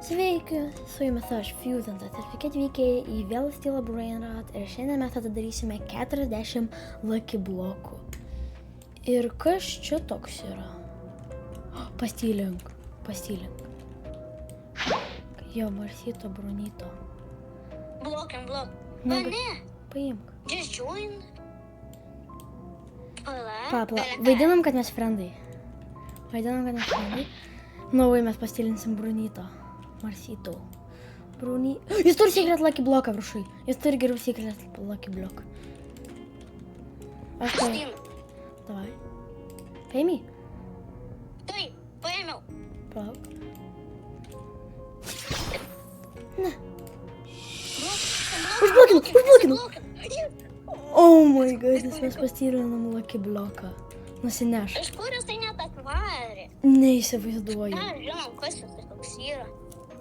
Sveiki, su jumis aš Fusentas ir sveiki atvykę į vėl Stilo Brainrot ir šiandien mes atidarysime 40 Lucky blokų. Ir kas čia toks yra? Pastylink. Jo, Marsito Brunito. Blok. Ne. Ne. Paimk. Just join. Pala, vaidinam, kad mes frendai. Naujai mes pastylinsim Brunito. Marsito. Jis turi secret Lucky bloką viršui. Jis turi gerų secret Lucky bloką. Aš tai... Davai. Paimi? Taip, paėmiau. Palauk. Ne. Užblokinu. Oh my god, mes pastylinam Lucky bloką. Nusineš. Iš kur jisai net atvarė? Neįsivaizduoju. Ką žinom, kas jisai toks yra?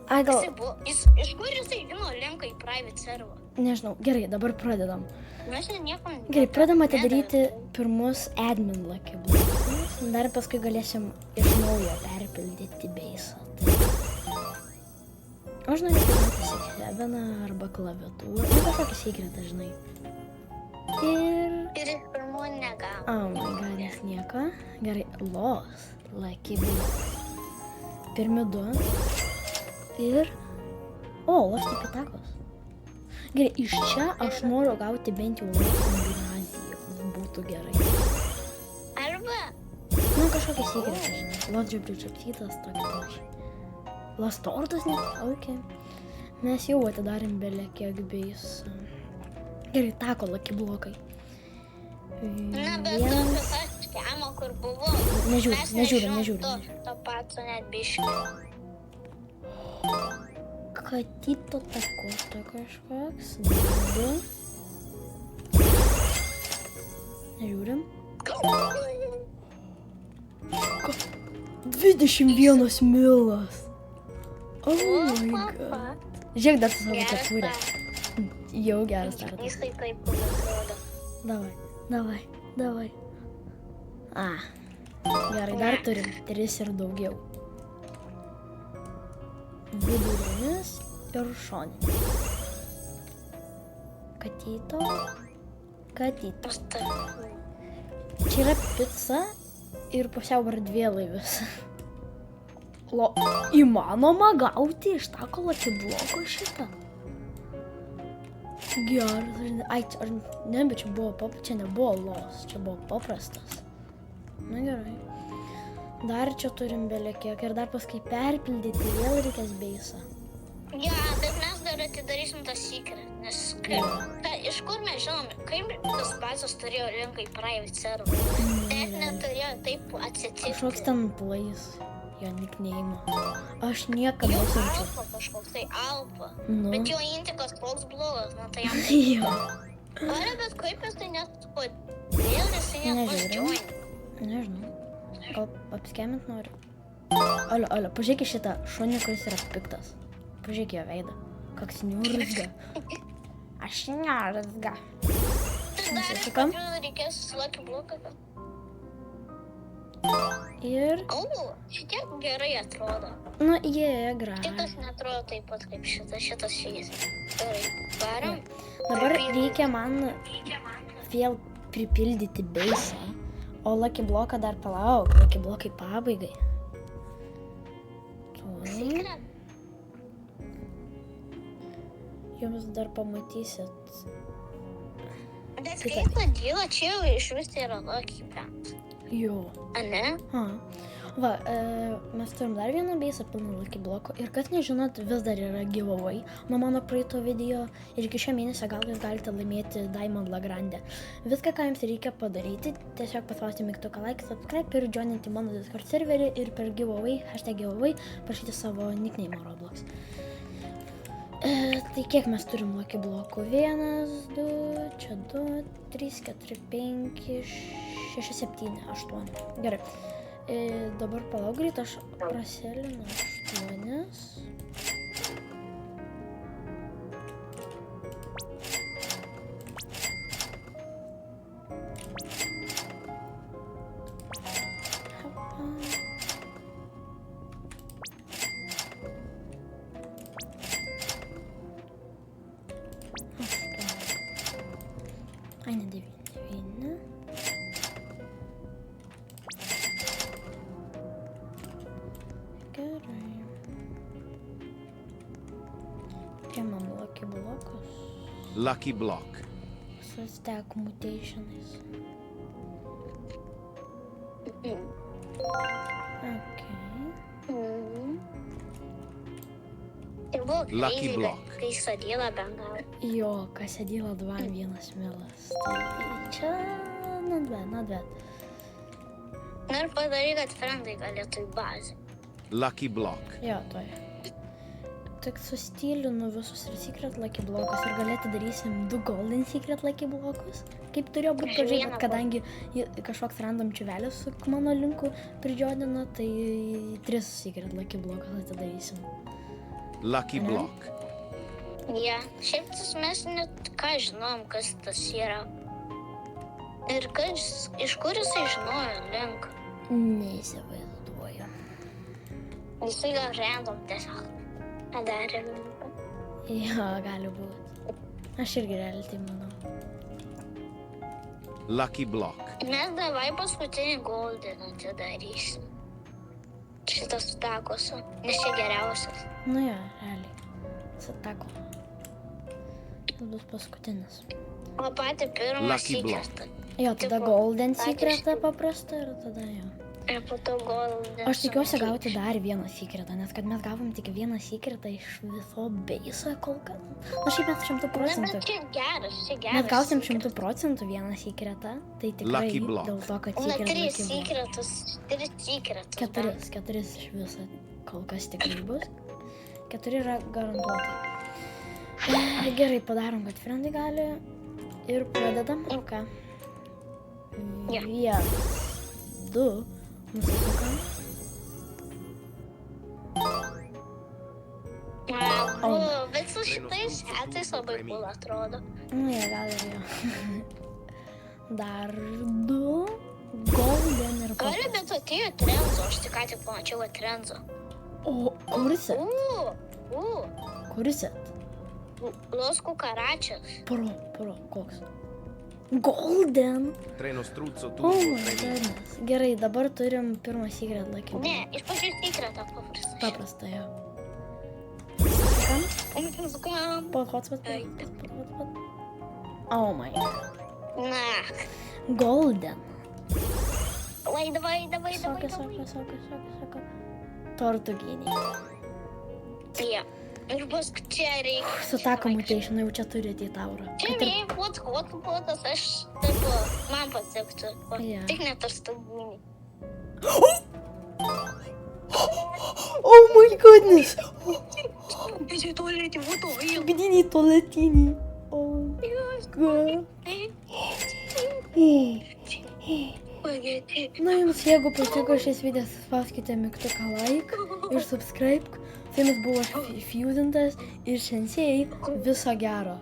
Ai, gal... Iš kur jisai žino linką į private server? Nežinau. Gerai, dabar pradedam. Mes nieko... Gerai, pradedam atidaryti pirmus admin Lucky blokus. Dar paskui galėsim iš naujo perpildyti base'ą. Aš noriu pamatyti sekreveną arba klaviatūrą. Nu, kažkokį sekretą, žinai. Ir iš pirmų negavo. Oh my god, nes nieko. Gerai, los Lucky blokas. Pirmi du. Ir... O, los tipitakos. Gerai, iš čia aš noriu gauti bent jau los kombinazijos. Būtų gerai. Arba... Nu, kažkokia sekretą, žinai. Los džiabričiapsytas, tokį panašiai. Los tortas net? Ok. Mes jau atidarėm belė kiek base'ą. Gerai, tako Lucky blokai. Na, bet tu visas skemo, kur buvo. Nežiūrim. To pats net biškį. Katito takoto kažkoks. Du. Nežiūrim. 21 milas. Oh my god. Žiūrėk, dar su savo kepurę. Jau geras startas. Jisai taip kur atrodo. Davai. Gerai, dar turim 3 ir daugiau. Vidurinis ir šoninis. Katito. Čia yra pica ir pusiau ardvėlaivis. Įmanoma gauti iš tako Lucky bloko šitą? Geras. Ai, ne, bet čia nebuvo los, čia buvo paprastas. Na gerai. Dar čia turim belekiek ir dar paskui perpildyti vėl reikės base'ą. Ja, bet mes dar atidarysim tą secret, nes iš kur mes žinom, kaip tas base'as turėjo linką į private server. Net neturėjo taip atsitikti. Kažkoks ten plais, jo nickname. Aš niekada nesijaučiu. Alfa kažkoks, tai alfa. Nu. Bet jo intikas toks blogas, na tai jam... Jo. Ar bet kaip jis tai net... Kodėl jisai net pasjoin? Nežinau. Gal apskemint noriu? Alio, pažiūrėk į šitą šunį, kuris yra piktas. Pažiūrėk jo veidą. Koks niurzga. Aš niurzga. Tai dar reikės Lucky bloką. Ir... O, šitie gerai atrodo. Nu, jie graži. Šitas netrodo taip pat kaip šitas šis. Gerai, varom. Dabar reikia man vėl pripildyti base'ą. O Lucky bloką dar palauk. Lucky blokai pabaigai. Secret? Jums dar pamatysit. Bet kaip vadila, čia jau iš vis yra Lucky brand. Jo. A ne? Va, mes turim dar vieną base'ą pilną Lucky blokų. Ir kas nežinot, vis dar yra giveaway nuo mano praeito video. Ir iki šio mėnesio gal jūs galite laimėti Diamond Lagrandę. Viską, ką jums reikia padaryti, tiesiog paspausti mygtuką like, subscribe ir joininti mano Discord serverį ir per giveaway, #giveaway, parašyti savo nickname Roblox. Tai kiek mes turim Lucky blokų? 1, 2, čia 2, 3, 4, 5, 6, 7, 8. Gerai. Dabar palauk greit, aš praselinu 8. Lucky block. Su stack mutationais. Okay. Tai buvo Lucky crazy, block. kai sadylą bengavo. Jo, kasedylą 2-1 milas. Tai čia not bad. Na ir padarai, kad friendai galėtų į bazę. Lucky block. Jo, toj. Tik sustylinu visus ir Secret Lucky blokus ir galėtų darysim 2 Golden Secret Lucky blokus. Kaip turėjo būti Aš pradžiai, vieną bet kadangi kažkoks random čiuvelis su mano linku pridžiodino, tai 3 Secret Lucky blokus atidarysim. Lucky block. Ja, šiaip tas mes net ką žinom, kas tas yra. Ir kas, iš kur jisai žinojo link. Neįsivaizduoju. Jisai gal random tiesiog padarė linką. Jo, gali būti. Aš irgi realiai tai manau. Lucky block. Mes davai paskutinį golden atidarysim. Šitas takosu, nes čia geriausias. Nu jo, realiai. Satako. Tas bus paskutinis. O patį pirmą Lucky block. secretą. Jo, tada Tipo, Golden patys- Secretą paprastą ir tada jo. Ir po to golden. Aš tikiuosi gauti dar vieną secretą, nes kad mes gavom tik vieną secretą iš viso beiso kol kas. Na šiaip mes 100%. Na, bet čia geras. Mes gausim 100% vieną secretą, tai tikrai Lucky block. dėl to, kad Na, secret 3 Lucky block. secretus. 3 secretus. 4 iš viso kol kas tikrai bus. 4 yra garantuotai. Gerai, padarom, kad friendai gali ir pradedam. Ką? Jo. 1, 2, nusipakam. Bet su šitais setais labai cool atrodo. Nu, jie gal ir jo. Dar 2, Golden ir Gali, paprastas. bet atėjo Trenzo. Aš tik ką tik pamačiau, kad Trenzo. O, kuris? Kuris? Loskų karačias. Pro, koks? Golden. Treno struzzo Oh turbo. my goodness. Gerai, dabar turim pirmą secret Lucky block. Ne, iš pačių secretą paprastą. Paprastą jo. Kam? Po hotspot. Oh my. Na. Golden. Lai, davai. Sako. Tortuginiai. Ja. Ir paskui čia reikia. Su tako mutation jau čia turi ateit taurą. Čia vėjai plotas, aš taip, man patiktų. Jo. Tik net ar stogūnį. Oh my goodness. Čia tolėti būtų. Stoginiai tualetiniai. Oh god. Na jums, jeigu patiko šis videas, spauskite mygtuką like ir subscribe. Su jumis buvo Fusintas ir Sensei. Viso gero.